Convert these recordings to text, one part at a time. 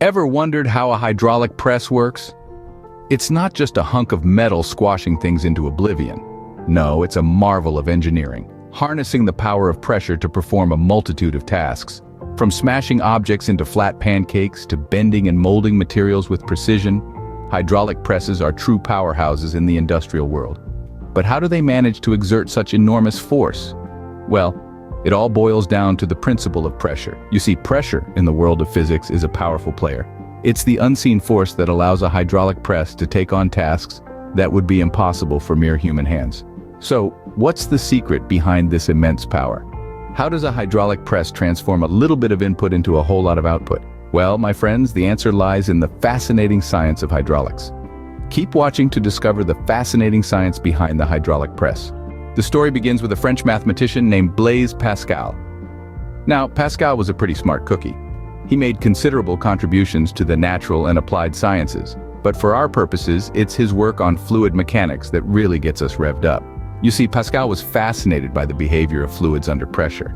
Ever wondered how a hydraulic press works? It's not just a hunk of metal squashing things into oblivion. No, it's a marvel of engineering, harnessing the power of pressure to perform a multitude of tasks. From smashing objects into flat pancakes to bending and molding materials with precision, hydraulic presses are true powerhouses in the industrial world. But how do they manage to exert such enormous force? Well, it all boils down to the principle of pressure. You see, pressure in the world of physics is a powerful player. It's the unseen force that allows a hydraulic press to take on tasks that would be impossible for mere human hands. So, what's the secret behind this immense power? How does a hydraulic press transform a little bit of input into a whole lot of output? Well, my friends, the answer lies in the fascinating science of hydraulics. Keep watching to discover the fascinating science behind the hydraulic press. The story begins with a French mathematician named Blaise Pascal. Now, Pascal was a pretty smart cookie. He made considerable contributions to the natural and applied sciences, but for our purposes, it's his work on fluid mechanics that really gets us revved up. You see, Pascal was fascinated by the behavior of fluids under pressure.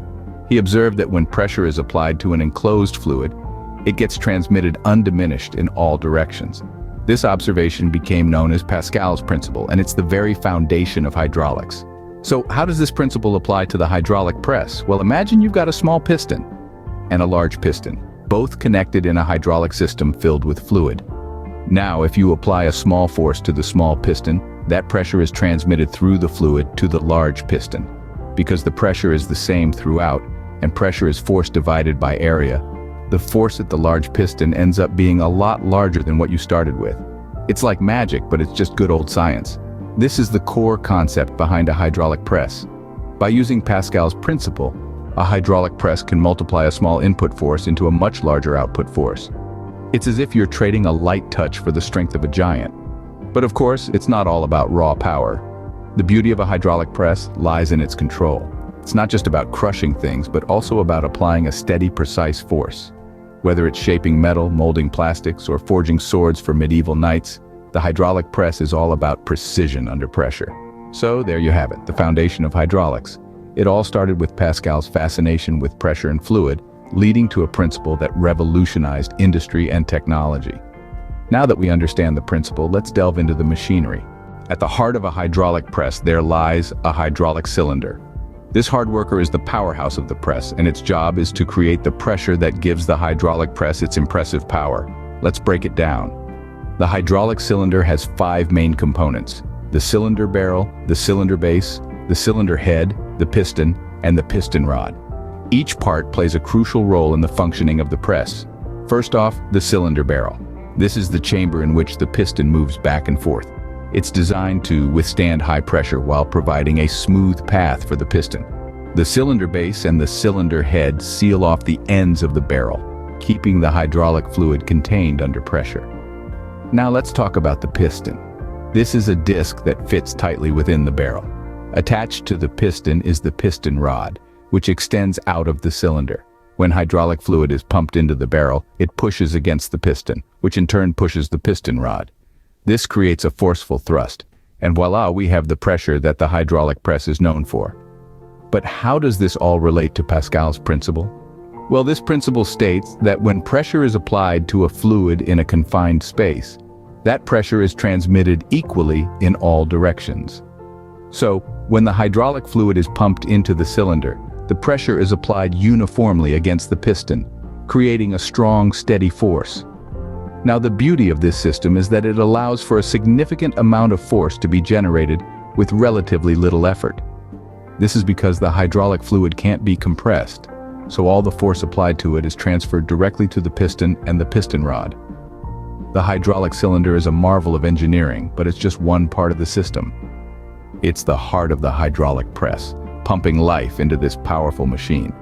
He observed that when pressure is applied to an enclosed fluid, it gets transmitted undiminished in all directions. This observation became known as Pascal's principle, and it's the very foundation of hydraulics. So how does this principle apply to the hydraulic press? Well, imagine you've got a small piston and a large piston, both connected in a hydraulic system filled with fluid. Now, if you apply a small force to the small piston, that pressure is transmitted through the fluid to the large piston. Because the pressure is the same throughout, and pressure is force divided by area, the force at the large piston ends up being a lot larger than what you started with. It's like magic, but it's just good old science. This is the core concept behind a hydraulic press. By using Pascal's principle, a hydraulic press can multiply a small input force into a much larger output force. It's as if you're trading a light touch for the strength of a giant. But of course, it's not all about raw power. The beauty of a hydraulic press lies in its control. It's not just about crushing things, but also about applying a steady, precise force. Whether it's shaping metal, molding plastics, or forging swords for medieval knights, the hydraulic press is all about precision under pressure. So there you have it, the foundation of hydraulics. It all started with Pascal's fascination with pressure and fluid, leading to a principle that revolutionized industry and technology. Now that we understand the principle, let's delve into the machinery. At the heart of a hydraulic press, there lies a hydraulic cylinder. This hard worker is the powerhouse of the press, and its job is to create the pressure that gives the hydraulic press its impressive power. Let's break it down. The hydraulic cylinder has 5 main components: the cylinder barrel, the cylinder base, the cylinder head, the piston, and the piston rod. Each part plays a crucial role in the functioning of the press. First off, the cylinder barrel. This is the chamber in which the piston moves back and forth. It's designed to withstand high pressure while providing a smooth path for the piston. The cylinder base and the cylinder head seal off the ends of the barrel, keeping the hydraulic fluid contained under pressure. Now let's talk about the piston. This is a disc that fits tightly within the barrel. Attached to the piston is the piston rod, which extends out of the cylinder. When hydraulic fluid is pumped into the barrel, it pushes against the piston, which in turn pushes the piston rod. This creates a forceful thrust, and voila, we have the pressure that the hydraulic press is known for. But how does this all relate to Pascal's principle? Well, this principle states that when pressure is applied to a fluid in a confined space, that pressure is transmitted equally in all directions. So, when the hydraulic fluid is pumped into the cylinder, the pressure is applied uniformly against the piston, creating a strong, steady force. Now, the beauty of this system is that it allows for a significant amount of force to be generated with relatively little effort. This is because the hydraulic fluid can't be compressed, so all the force applied to it is transferred directly to the piston and the piston rod. The hydraulic cylinder is a marvel of engineering, but it's just one part of the system. It's the heart of the hydraulic press, pumping life into this powerful machine.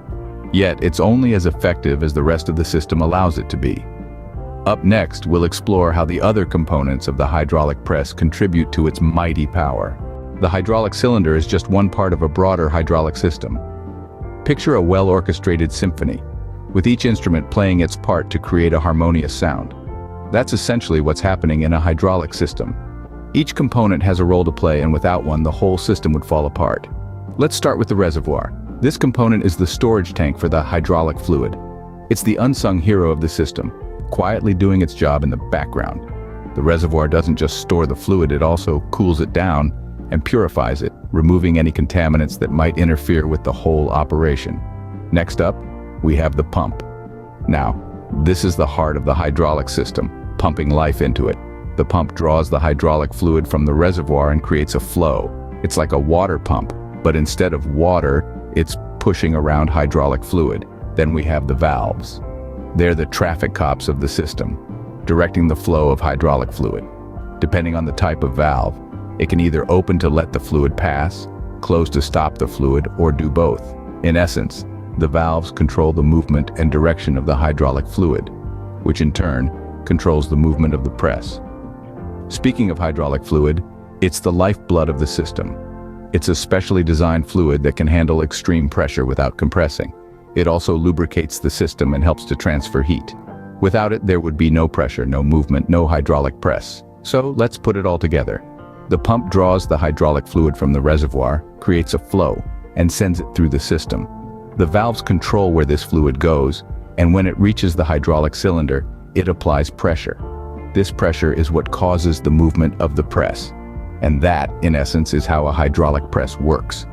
Yet, it's only as effective as the rest of the system allows it to be. Up next, we'll explore how the other components of the hydraulic press contribute to its mighty power. The hydraulic cylinder is just one part of a broader hydraulic system. Picture a well-orchestrated symphony, with each instrument playing its part to create a harmonious sound. That's essentially what's happening in a hydraulic system. Each component has a role to play, and without one, the whole system would fall apart. Let's start with the reservoir. This component is the storage tank for the hydraulic fluid. It's the unsung hero of the system. quietly doing its job in the background. The reservoir doesn't just store the fluid, it also cools it down and purifies it, removing any contaminants that might interfere with the whole operation. Next up, we have the pump. Now, this is the heart of the hydraulic system, pumping life into it. The pump draws the hydraulic fluid from the reservoir and creates a flow. It's like a water pump, but instead of water, it's pushing around hydraulic fluid. Then we have the valves. They're the traffic cops of the system, directing the flow of hydraulic fluid. Depending on the type of valve, it can either open to let the fluid pass, close to stop the fluid, or do both. In essence, the valves control the movement and direction of the hydraulic fluid, which in turn controls the movement of the press. Speaking of hydraulic fluid, it's the lifeblood of the system. It's a specially designed fluid that can handle extreme pressure without compressing. It also lubricates the system and helps to transfer heat. Without it, there would be no pressure, no movement, no hydraulic press. So let's put it all together. The pump draws the hydraulic fluid from the reservoir, creates a flow, and sends it through the system. The valves control where this fluid goes, and when it reaches the hydraulic cylinder, it applies pressure. This pressure is what causes the movement of the press. And that, in essence, is how a hydraulic press works.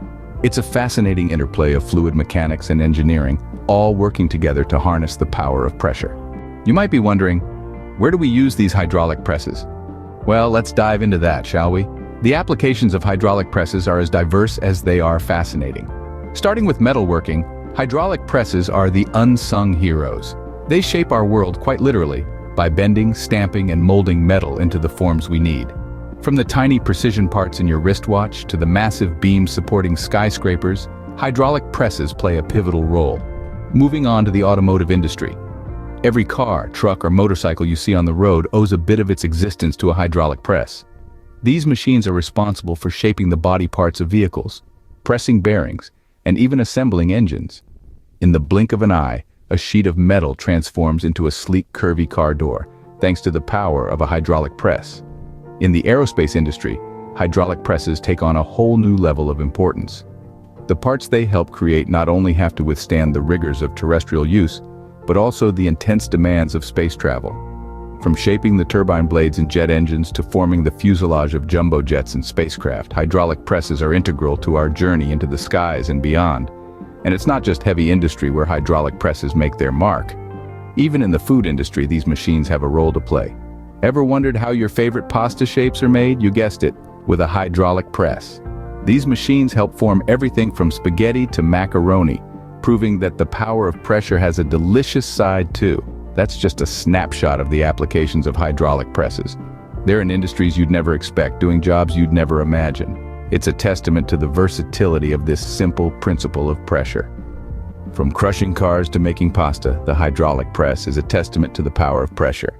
It's a fascinating interplay of fluid mechanics and engineering, all working together to harness the power of pressure. You might be wondering, where do we use these hydraulic presses? Well, let's dive into that, shall we? The applications of hydraulic presses are as diverse as they are fascinating. Starting with metalworking, hydraulic presses are the unsung heroes. They shape our world quite literally by bending, stamping, and molding metal into the forms we need. From the tiny precision parts in your wristwatch to the massive beams supporting skyscrapers, hydraulic presses play a pivotal role. Moving on to the automotive industry. Every car, truck, or motorcycle you see on the road owes a bit of its existence to a hydraulic press. These machines are responsible for shaping the body parts of vehicles, pressing bearings, and even assembling engines. In the blink of an eye, a sheet of metal transforms into a sleek, curvy car door, thanks to the power of a hydraulic press. In the aerospace industry, hydraulic presses take on a whole new level of importance. The parts they help create not only have to withstand the rigors of terrestrial use, but also the intense demands of space travel. From shaping the turbine blades in jet engines to forming the fuselage of jumbo jets and spacecraft, hydraulic presses are integral to our journey into the skies and beyond. And it's not just heavy industry where hydraulic presses make their mark. Even in the food industry, these machines have a role to play. Ever wondered how your favorite pasta shapes are made? You guessed it, with a hydraulic press. These machines help form everything from spaghetti to macaroni, proving that the power of pressure has a delicious side too. That's just a snapshot of the applications of hydraulic presses. They're in industries you'd never expect, doing jobs you'd never imagine. It's a testament to the versatility of this simple principle of pressure. From crushing cars to making pasta, the hydraulic press is a testament to the power of pressure.